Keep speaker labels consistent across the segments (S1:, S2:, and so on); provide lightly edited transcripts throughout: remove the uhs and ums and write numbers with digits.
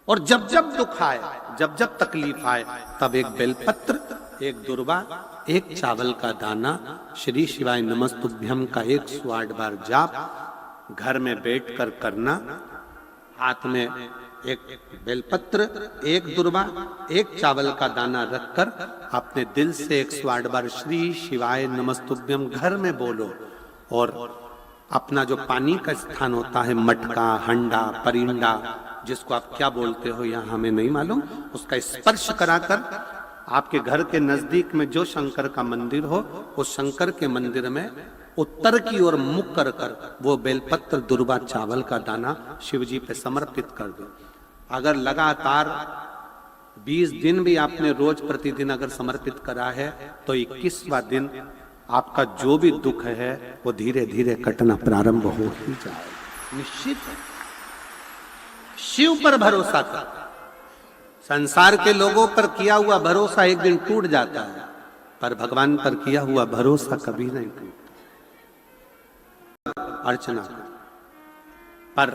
S1: और जब जब दुख आए, जब जब तकलीफ आए, तब एक बेलपत्र, एक दुर्वा, एक चावल का दाना, श्री शिवाय नमस्तुभ्यम का 108 बार जाप घर में बैठकर करना। हाथ में एक बेलपत्र, एक दुर्वा, एक चावल का दाना रखकर अपने दिल से 108 बार श्री शिवाय नमस्तुभ्यम घर में बोलो। और अपना जो पानी का स्थान होता है, मटका, हंडा, परिंडा, जिसको आप क्या बोलते हो यहाँ हमें नहीं मालूम, उसका स्पर्श कराकर आपके घर के नजदीक में जो शंकर का मंदिर हो, उस शंकर के मंदिर में उत्तर की ओर मुख कर कर वो बेलपत्र, दुर्वा, चावल का दाना शिव जी पे समर्पित कर दो। अगर लगातार 20 दिन भी आपने रोज प्रतिदिन अगर समर्पित करा है, तो 21वां दिन आपका जो भी दुख है वो धीरे धीरे कटना प्रारंभ हो ही जाए। निश्चित है। शिव पर भरोसा कर। संसार के लोगों पर किया हुआ भरोसा एक दिन टूट जाता है, पर भगवान पर किया हुआ भरोसा कभी नहीं टूटता। अर्चना पर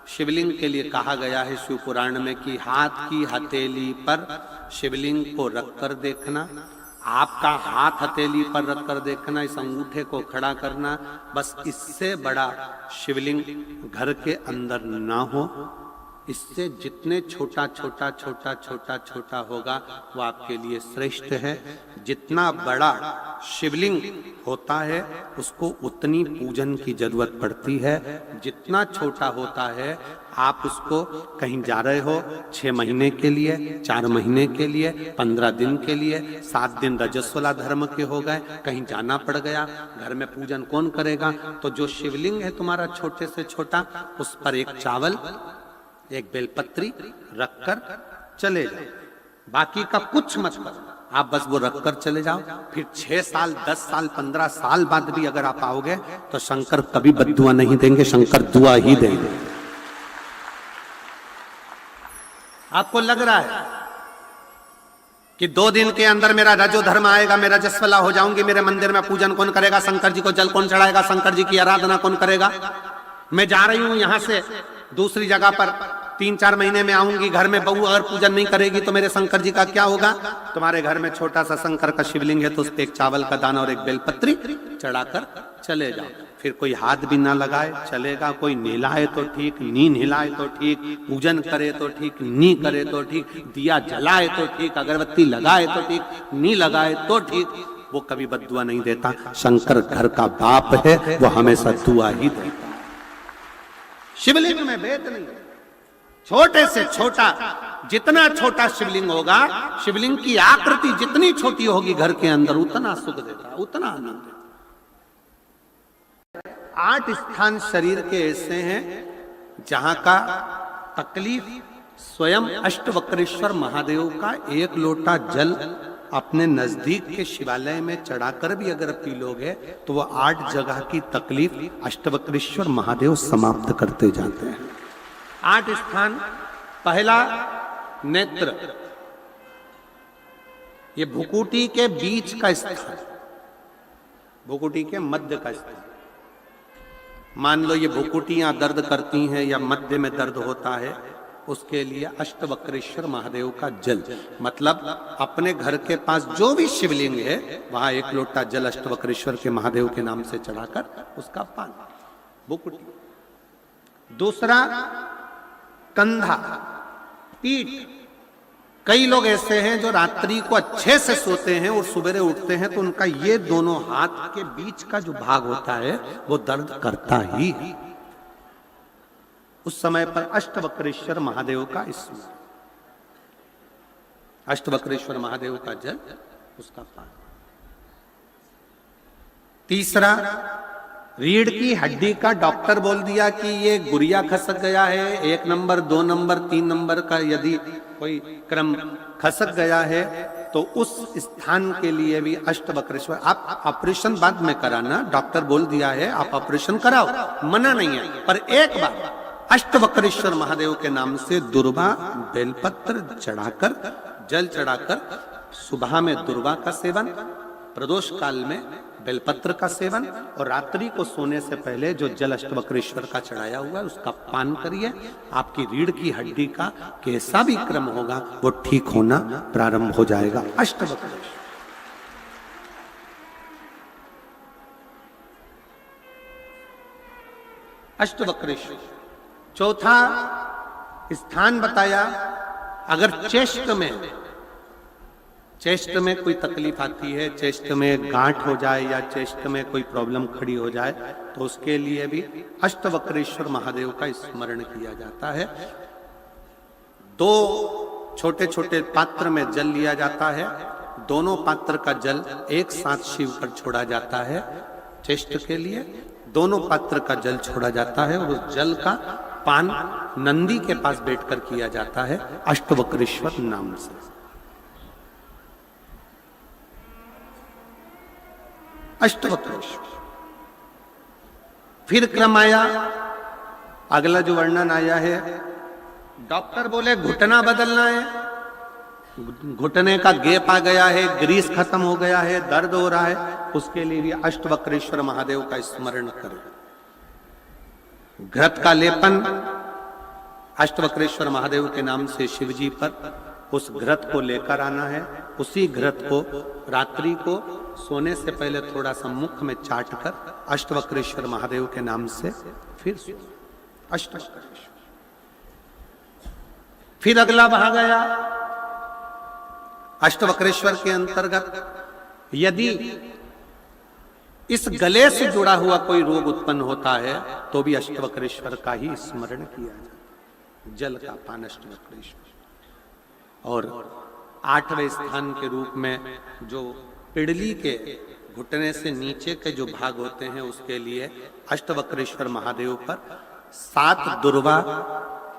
S1: शिवलिंग के लिए कहा गया है शिव पुराण में कि हाथ की हथेली पर शिवलिंग को रखकर देखना। आपका हाथ हथेली पर रखकर देखना, इस अंगूठे को खड़ा करना, बस इससे बड़ा शिवलिंग घर के अंदर ना हो। इससे जितने छोटा छोटा छोटा छोटा छोटा होगा वो आपके लिए श्रेष्ठ है। जितना बड़ा शिवलिंग होता है उसको उतनी पूजन की जरूरत पड़ती है। जितना छोटा होता है, आप उसको कहीं जा रहे हो 6 महीने के लिए, 4 महीने के लिए, 15 दिन के लिए, 7 दिन रजस्वला धर्म के हो गए, कहीं जाना पड़ गया, घर में पूजन कौन करेगा? तो जो शिवलिंग है तुम्हारा छोटे से छोटा, उस पर एक चावल, एक बेलपत्री रखकर चले जाओ। बाकी का कुछ मत करो, आप बस वो रखकर चले जाओ। फिर 6 साल, 10 साल, 15 साल बाद भी अगर आप आओगे तो शंकर कभी बद्दुआ नहीं देंगे, शंकर दुआ ही देंगे। आपको लग रहा है कि 2 दिन के अंदर मेरा रजो धर्म आएगा, मैं रजस्वला हो जाऊंगी, मेरे मंदिर में पूजन कौन करेगा, शंकर जी को जल कौन चढ़ाएगा, शंकर जी की आराधना कौन करेगा? मैं जा रही हूं यहां से दूसरी जगह पर, 3-4 महीने में आऊंगी, घर में बहू अगर पूजन नहीं करेगी तो मेरे शंकर जी का क्या होगा? तुम्हारे घर में छोटा सा शंकर का शिवलिंग है तो उस पर एक चावल का दाना और एक बेलपत्री चढ़ाकर चले जाओ। फिर कोई हाथ भी ना लगाए चलेगा, कोई नहलाए तो ठीक, नी नहलाए तो ठीक, पूजन करे तो ठीक, नी करे तो ठीक, दिया जलाए तो ठीक, अगरबत्ती लगाए तो ठीक, नी लगाए तो ठीक, वो कभी बद्दुआ नहीं देता। शंकर घर का बाप है, वो हमेशा दुआ ही देता। शिवलिंग में भेद नहीं। छोटे से छोटा, जितना छोटा शिवलिंग होगा, शिवलिंग की आकृति जितनी छोटी होगी घर के अंदर, उतना सुख देता, उतना आनंद देता। 8 स्थान शरीर के ऐसे हैं जहां का तकलीफ स्वयं अष्टवक्रेश्वर महादेव का 1 लोटा जल अपने नजदीक के शिवालय में चढ़ाकर भी अगर पी लोगे तो वो 8 जगह की तकलीफ अष्टवक्रेश्वर महादेव समाप्त करते जाते हैं। 8 स्थान। पहला नेत्र, ये भुकुटी के बीच का स्थान, भुकुटी के मध्य का स्थान। मान लो ये भुकुटियां दर्द करती हैं या मध्य में दर्द होता है, उसके लिए अष्टवक्रेश्वर महादेव का जल, मतलब अपने घर के पास जो भी शिवलिंग है वहां 1 लोटा जल अष्टवक्रेश्वर के महादेव के नाम से चढ़ाकर उसका पान, भुकुटी। दूसरा कंधा, पीठ। कई लोग ऐसे हैं जो रात्रि को अच्छे से सोते हैं और सुबह उठते हैं तो उनका ये दोनों हाथ के बीच का जो भाग होता है वो दर्द करता ही है। उस समय पर अष्टवक्रेश्वर महादेव का स्मरण, अष्टवक्रेश्वर महादेव का जल, उसका पान। तीसरा, रीढ़ की हड्डी का डॉक्टर बोल दिया कि ये गुरिया खसक गया है, 1 नंबर, 2 नंबर, 3 नंबर का यदि कोई क्रम खसक गया है तो उस स्थान के लिए भी अष्टवक्रेश्वर। आप ऑपरेशन बाद में कराना, डॉक्टर बोल दिया है आप ऑपरेशन कराओ, मना नहीं है, पर एक बार अष्टवक्रेश्वर महादेव के नाम से दुर्वा, बेलपत्र चढ़ाकर, जल चढ़ाकर, सुबह में दुर्वा का सेवन, प्रदोष काल में बेलपत्र का सेवन, और रात्रि को सोने से पहले जो जल अष्टवक्रेश्वर का चढ़ाया हुआ है उसका पान करिए। आपकी रीढ़ की हड्डी का कैसा भी क्रम होगा वो ठीक होना प्रारंभ हो जाएगा। अष्टवक्रेश्वर। अष्टवक्रेश्वर। चौथा स्थान बताया, अगर चेस्ट में कोई तकलीफ आती है, चेस्ट में गांठ हो जाए या चेस्ट में कोई प्रॉब्लम खड़ी हो जाए, तो उसके लिए भी अष्टवक्रेश्वर महादेव का स्मरण किया जाता है। 2 छोटे छोटे पात्र में जल लिया जाता है, दोनों पात्र का जल एक साथ शिव पर छोड़ा जाता है। चेस्ट के लिए दोनों पात्र का जल छोड़ा जाता है और उस जल का पान नंदी के पास बैठकर किया जाता है अष्टवक्रेश्वर नाम से। अष्टवक्रेश्वर। फिर क्रम आया, अगला जो वर्णन आया है, डॉक्टर बोले घुटना बदलना है, घुटने का गैप आ गया है, ग्रीस खत्म हो गया है, दर्द हो रहा है, उसके लिए भी अष्टवक्रेश्वर महादेव का स्मरण करें। घृत का लेपन अष्टवक्रेश्वर महादेव के नाम से शिव जी पर, उस घृत को लेकर आना है। उसी घृत को रात्रि को सोने से पहले थोड़ा सा मुख में चाट कर अष्टवक्रेश्वर महादेव के नाम से फिर अष्टवक्रेश्वर। फिर अगला भाग गया अष्टवक्रेश्वर के अंतर्गत, यदि इस गले से जुड़ा हुआ कोई रोग उत्पन्न होता है तो भी अष्टवक्रेश्वर का ही स्मरण किया जाता है। जल का पान अष्टवक्रेश्वर। और 8वें स्थान के रूप में जो पिड़ली के घुटने से नीचे के जो भाग होते हैं उसके लिए अष्टवक्रेश्वर महादेव पर 7 दुर्वा,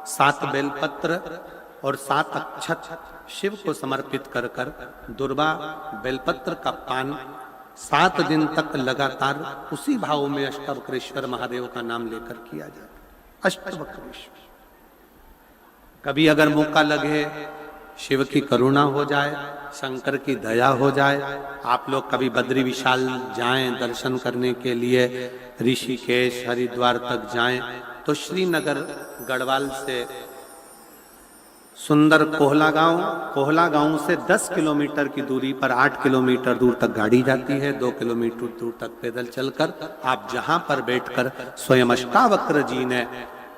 S1: 7 बेलपत्र और 7 अक्षत शिव को समर्पित कर कर दुर्वा बेलपत्र का पान 7 दिन तक लगातार उसी भाव में अष्टवक्रेश्वर महादेव का नाम लेकर किया जाता है। अष्टवक्रेश्वर। कभी अगर मौका लगे, शिव की करुणा हो जाए, शंकर की दया हो जाए, आप लोग कभी बद्री विशाल जाएं दर्शन करने के लिए, ऋषिकेश हरिद्वार तक जाएं, तो श्रीनगर गढ़वाल से सुंदर कोहला गांव से 10 किलोमीटर की दूरी पर 8 किलोमीटर दूर तक गाड़ी जाती है, 2 किलोमीटर दूर तक पैदल चलकर आप जहां पर बैठकर स्वयं अष्टावक्र जी ने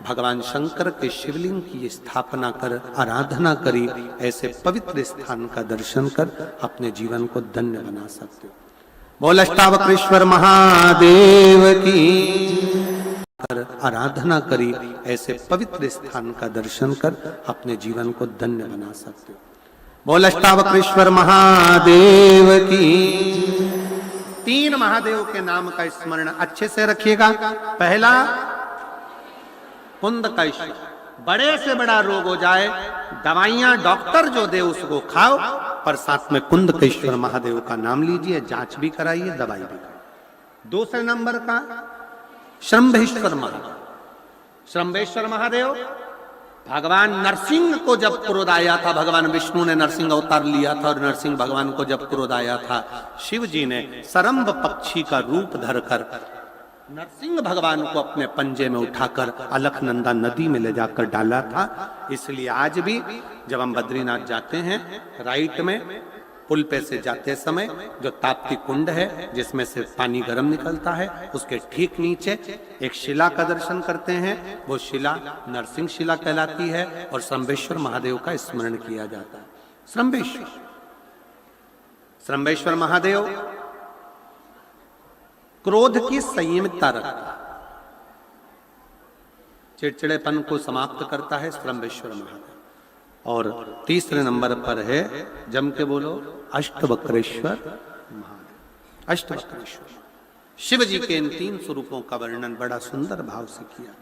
S1: भगवान शंकर के शिवलिंग की स्थापना कर आराधना करी, ऐसे पवित्र स्थान का दर्शन कर अपने जीवन को धन्य बना सकते हो। बोल अष्टावक्रेश्वर महादेव की। कर आराधना करी, ऐसे पवित्र स्थान का दर्शन कर अपने जीवन को धन्य बना सकते हो। बोल अष्टावक्रेश्वर महादेव की। 3 महादेव के नाम का स्मरण अच्छे से रखिएगा। पहला कुंदकेश्वर, बड़े से बड़ा रोग हो जाए, दवाइयां डॉक्टर जो दे उसको खाओ, पर साथ में कुंदकेश्वर महादेव का नाम लीजिए, जांच भी कराइए, दवाई भी कराइए। 2 नंबर का श्रंभेश्वर महादेव। श्रंभेश्वर महादेव भगवान नरसिंह को जब क्रोध आया था, भगवान विष्णु ने नरसिंह अवतार लिया था और नरसिंह भगवान को जब क्रोध आया था, शिव जी ने सरम्भ पक्षी का रूप धरकर नरसिंह भगवान को अपने पंजे में उठाकर अलकनंदा नदी में ले जाकर डाला था। इसलिए आज भी जब हम बद्रीनाथ जाते हैं, राइट में पुल पे से जाते समय जो ताप्ती कुंड है जिसमें से पानी गर्म निकलता है, उसके ठीक नीचे एक शिला का दर्शन करते हैं। वो शिला नरसिंह शिला कहलाती है और श्रंभेश्वर महादेव का स्मरण किया जाता है। श्रंभेश्वर महादेव क्रोध की संयमितता रखता, चिड़चिड़ेपन को समाप्त करता है श्रंभेश्वर महादेव। और 3 नंबर पर है, जम के बोलो, अष्टवक्रेश्वर महादेव। अष्टवक्रेश्वर शिव जी के इन 3 स्वरूपों का वर्णन बड़ा सुंदर भाव से किया।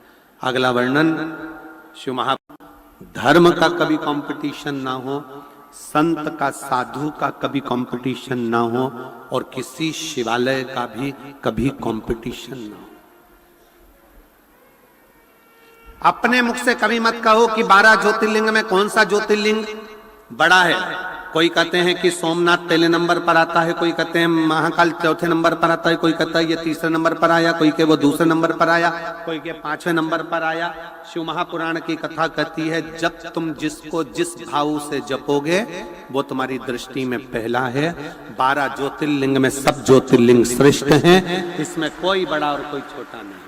S1: अगला वर्णन शिव महा धर्म का कभी कंपटीशन ना हो, संत का साधु का कभी कंपटीशन ना हो, और किसी शिवालय का भी कभी कंपटीशन ना हो। अपने मुख से कभी मत कहो कि 12 ज्योतिर्लिंग में कौन सा ज्योतिर्लिंग बड़ा है, कोई कहते हैं कि सोमनाथ पहले नंबर पर आता है, कोई कहते हैं महाकाल चौथे नंबर पर आता है, कोई कहता है ये तीसरे नंबर पर आया, कोई के वो दूसरे नंबर पर आया, कोई के पांचवें नंबर पर आया। शिव महापुराण की कथा कहती है जब तुम जिसको जिस भाव से जपोगे वो तुम्हारी दृष्टि में पहला है। 12 ज्योतिर्लिंग में सब ज्योतिर्लिंग श्रेष्ठ हैं, इसमें कोई बड़ा और कोई छोटा नहीं।